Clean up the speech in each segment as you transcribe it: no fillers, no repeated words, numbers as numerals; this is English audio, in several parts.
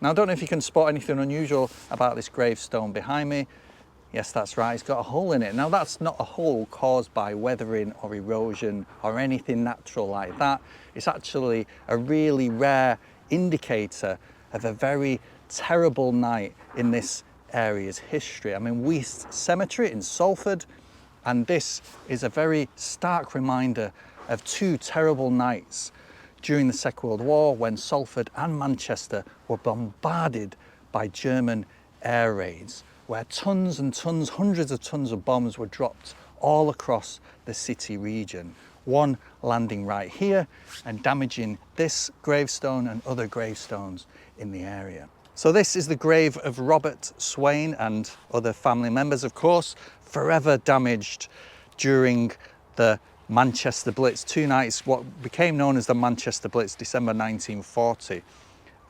Now, I don't know if you can spot anything unusual about this gravestone behind me. Yes, that's right, it's got a hole in it. Now, that's not a hole caused by weathering or erosion or anything natural like that. It's actually a really rare indicator of a very terrible night in this area's history. I'm in Weaste Cemetery in Salford, and this is a very stark reminder of two terrible nights during the Second World War when Salford and Manchester were bombarded by German air raids, where tons and tons, hundreds of tons of bombs were dropped all across the city region. One landing right here and damaging this gravestone and other gravestones in the area. So this is the grave of Robert Swain and other family members, of course, forever damaged during the Manchester Blitz, 2 nights, what became known as the Manchester Blitz, December 1940.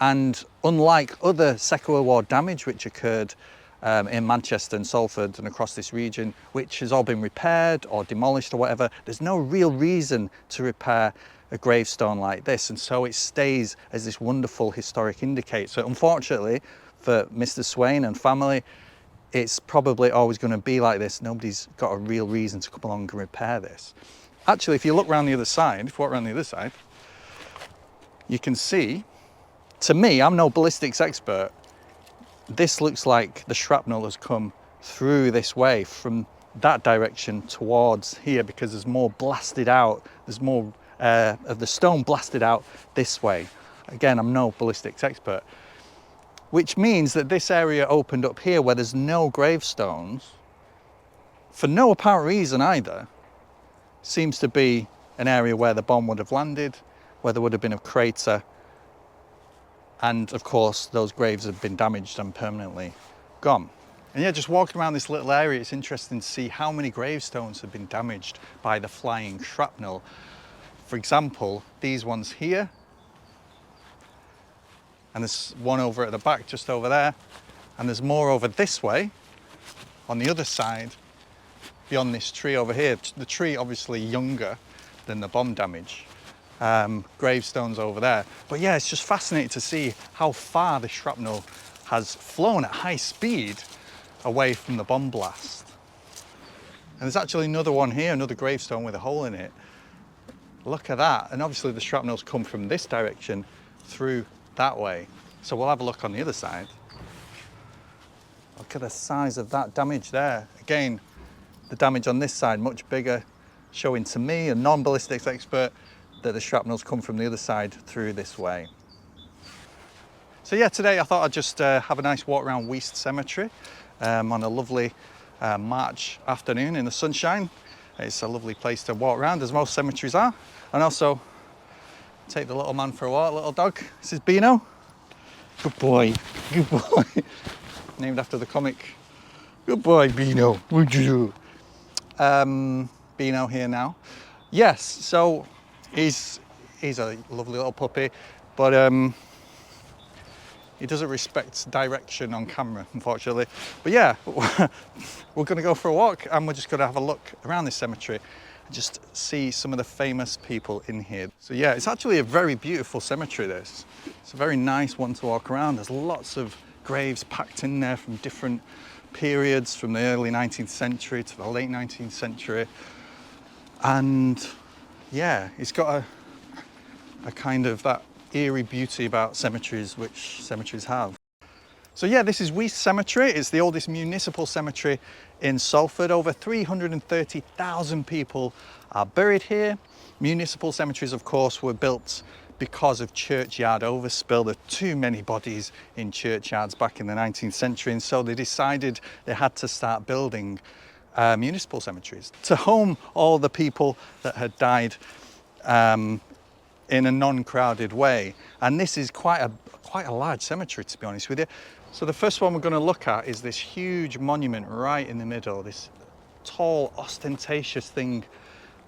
And unlike other Second World War damage which occurred in Manchester and Salford and across this region, which has all been repaired or demolished or whatever, there's no real reason to repair a gravestone like this, and so it stays as this wonderful historic indicator. So unfortunately for Mr. Swain and family, it's probably always going to be like this. Nobody's got a real reason to come along and repair this. Actually, if you look around the other side, if you walk around the other side, you can see, to me, I'm no ballistics expert, this looks like the shrapnel has come through this way from that direction towards here, because there's more blasted out, there's more of the stone blasted out this way. Again, I'm no ballistics expert, which means that this area opened up here where there's no gravestones, for no apparent reason either, seems to be an area where the bomb would have landed, where there would have been a crater, and of course those graves have been damaged and permanently gone. And yeah, just walking around this little area, it's interesting to see how many gravestones have been damaged by the flying shrapnel. For example, these ones here, and there's one over at the back, just over there, and there's more over this way, on the other side, beyond this tree over here. The tree obviously younger than the bomb damage. Gravestones over there. But yeah, it's just fascinating to see how far the shrapnel has flown at high speed away from the bomb blast. And there's actually another one here, another gravestone with a hole in it. Look at that. And obviously the shrapnel's come from this direction through that way. So we'll have a look on the other side. Look at the size of that damage there. Again, the damage on this side much bigger, showing to me, a non-ballistics expert, that the shrapnel's come from the other side through this way. So yeah, today I thought I'd just have a nice walk around Weaste Cemetery on a lovely March afternoon in the sunshine. It's a lovely place to walk around, as most cemeteries are, and also take the little man for a walk, little dog. This is Beano. Good boy, good boy. Named after the comic. Good boy, Beano. Would you? Beano here now. Yes, so he's a lovely little puppy, but he doesn't respect direction on camera, unfortunately. But yeah, we're going to go for a walk, and we're just going to have a look around this cemetery and just see some of the famous people in here. So yeah, it's actually a very beautiful cemetery, this. It's a very nice one to walk around. There's lots of graves packed in there from different periods, from the early 19th century to the late 19th century. And yeah, it's got a kind of that eerie beauty about cemeteries, which cemeteries have. So yeah, this is Weaste Cemetery. It's the oldest municipal cemetery in Salford. Over 330,000 people are buried here. Municipal cemeteries, of course, were built because of churchyard overspill. There were too many bodies in churchyards back in the 19th century, and so they decided they had to start building municipal cemeteries to home all the people that had died in a non-crowded way. And this is quite a large cemetery, to be honest with you. So the first one we're going to look at is this huge monument right in the middle, this tall, ostentatious thing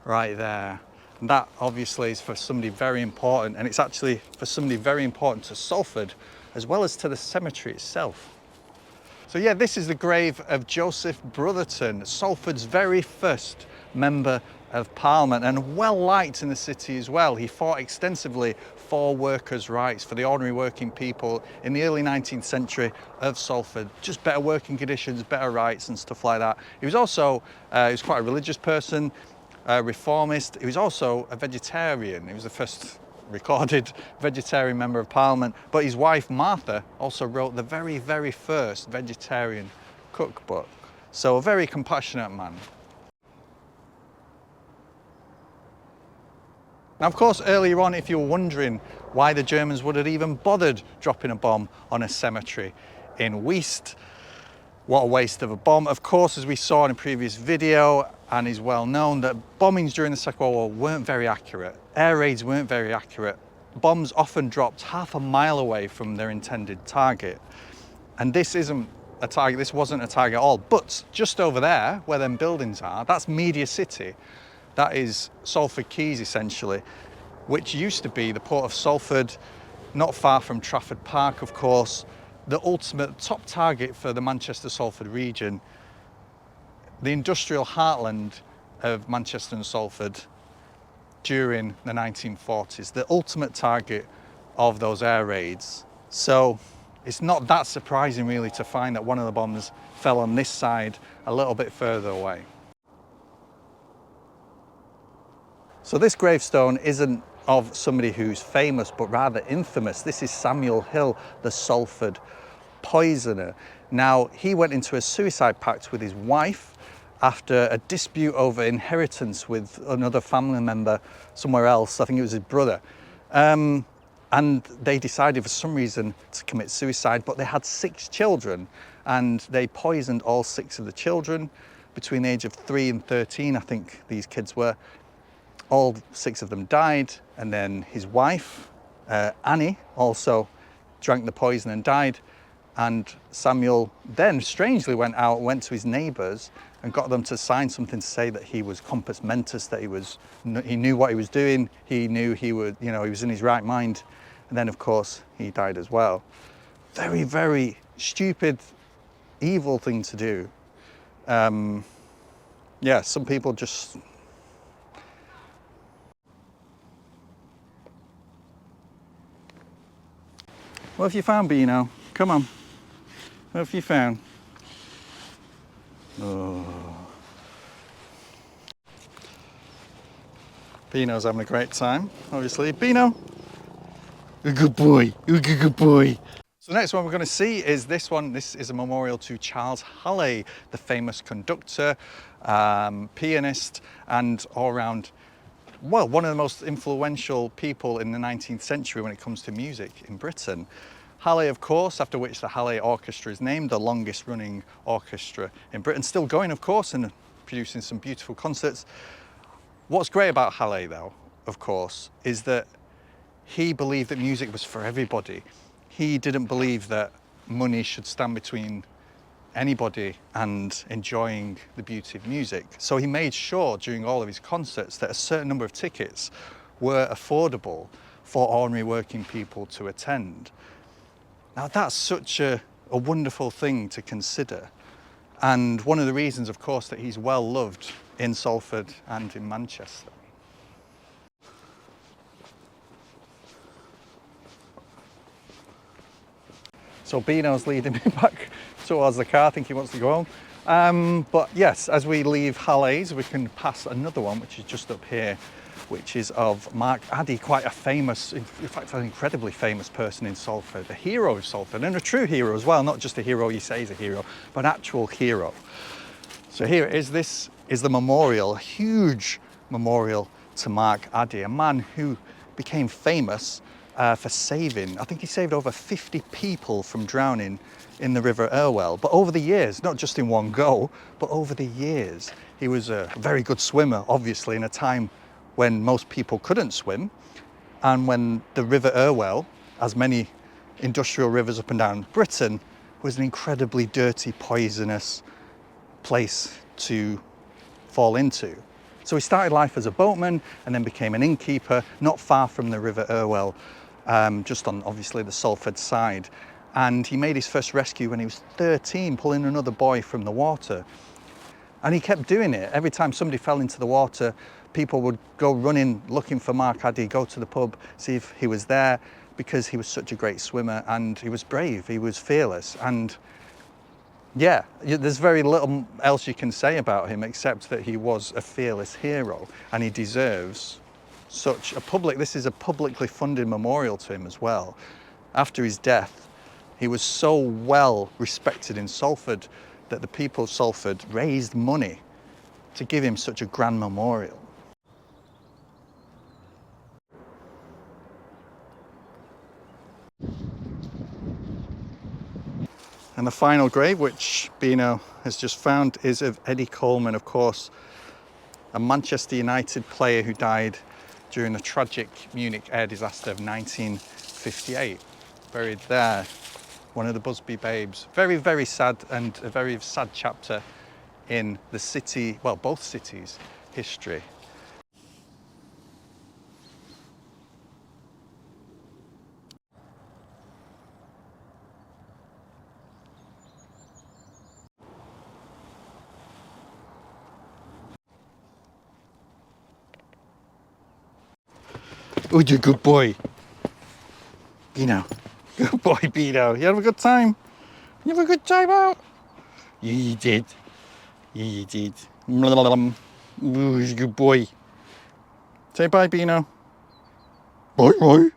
right there. And that obviously is for somebody very important, and it's actually for somebody very important to Salford as well as to the cemetery itself. So yeah, this is the grave of Joseph Brotherton, Salford's very first member of Parliament, and well liked in the city as well. He fought extensively for workers' rights, for the ordinary working people in the early 19th century of Salford. Just better working conditions, better rights and stuff like that. He was also, he was quite a religious person, a reformist. He was also a vegetarian. He was the first recorded vegetarian member of parliament, but his wife Martha also wrote the very, very first vegetarian cookbook. So a very compassionate man. Now, of course, earlier on, if you were wondering why the Germans would have even bothered dropping a bomb on a cemetery in Weaste, what a waste of a bomb. Of course, as we saw in a previous video, and is well known, that bombings during the Second World War weren't very accurate. Air raids weren't very accurate. Bombs often dropped half a mile away from their intended target. And this isn't a target, this wasn't a target at all. But just over there, where them buildings are, that's Media City. That is Salford Quays, essentially, which used to be the port of Salford, not far from Trafford Park, of course, the ultimate top target for the Manchester-Salford region, the industrial heartland of Manchester and Salford during the 1940s, the ultimate target of those air raids. So it's not that surprising really to find that one of the bombs fell on this side a little bit further away. So this gravestone isn't of somebody who's famous, but rather infamous. This is Samuel Hill, the Salford poisoner. Now, he went into a suicide pact with his wife after a dispute over inheritance with another family member somewhere else. I think it was his brother. And they decided for some reason to commit suicide, but they had 6 children and they poisoned all 6 of the children between the age of 3 and 13, I think these kids were. All 6 of them died, and then his wife, Annie, also drank the poison and died. And Samuel then strangely went to his neighbours and got them to sign something to say that he was compos mentis, that he knew what he was doing, he knew he would, he was in his right mind. And then of course he died as well. Very, very stupid, evil thing to do. Yeah, some people just... What have you found, Beano? Come on. What have you found? Oh. Beano's having a great time, obviously. Beano! A good boy. A good boy. So the next one we're going to see is this one. This is a memorial to Charles Halley, the famous conductor, pianist, and all-round, well, one of the most influential people in the 19th century when it comes to music in Britain. Halley, of course, after which the Halley Orchestra is named, the longest running orchestra in Britain. Still going, of course, and producing some beautiful concerts. What's great about Halley, though, of course, is that he believed that music was for everybody. He didn't believe that money should stand between anybody and enjoying the beauty of music. So he made sure during all of his concerts that a certain number of tickets were affordable for ordinary working people to attend. Now that's such a wonderful thing to consider. And one of the reasons, of course, that he's well loved in Salford and in Manchester. So Beano's leading me back towards the car. I think he wants to go home. But yes, as we leave Halley's, we can pass another one, which is just up here, which is of Mark Addy, quite a famous, in fact, an incredibly famous person in Salford, a hero of Salford, and a true hero as well, not just a hero you say is a hero, but an actual hero. So here it is. This is the memorial, a huge memorial to Mark Addy, a man who became famous for saving, I think he saved over 50 people from drowning in the River Irwell. But over the years, not just in one go, but over the years, he was a very good swimmer, obviously, in a time when most people couldn't swim, and when the River Irwell, as many industrial rivers up and down Britain, was an incredibly dirty, poisonous place to fall into. So he started life as a boatman and then became an innkeeper not far from the River Irwell, just on obviously the Salford side. And he made his first rescue when he was 13, pulling another boy from the water. And he kept doing it. Every time somebody fell into the water, people would go running, looking for Mark Addy, go to the pub, see if he was there, because he was such a great swimmer and he was brave, he was fearless. And yeah, there's very little else you can say about him except that he was a fearless hero, and he deserves such a this is a publicly funded memorial to him as well. After his death, he was so well respected in Salford that the people of Salford raised money to give him such a grand memorial. And the final grave, which Bino has just found, is of Eddie Coleman, of course, a Manchester United player who died during the tragic Munich air disaster of 1958. Buried there, one of the Busby Babes. Very, very sad, and a very sad chapter in the city, well, both cities' history. Oh, you're a good boy. Bino. Good boy, Bino. You have a good time? You have a good time out? Yeah, you did. Yeah, you did. Oh, you're a good boy. Say bye, Bino. Bye, bye.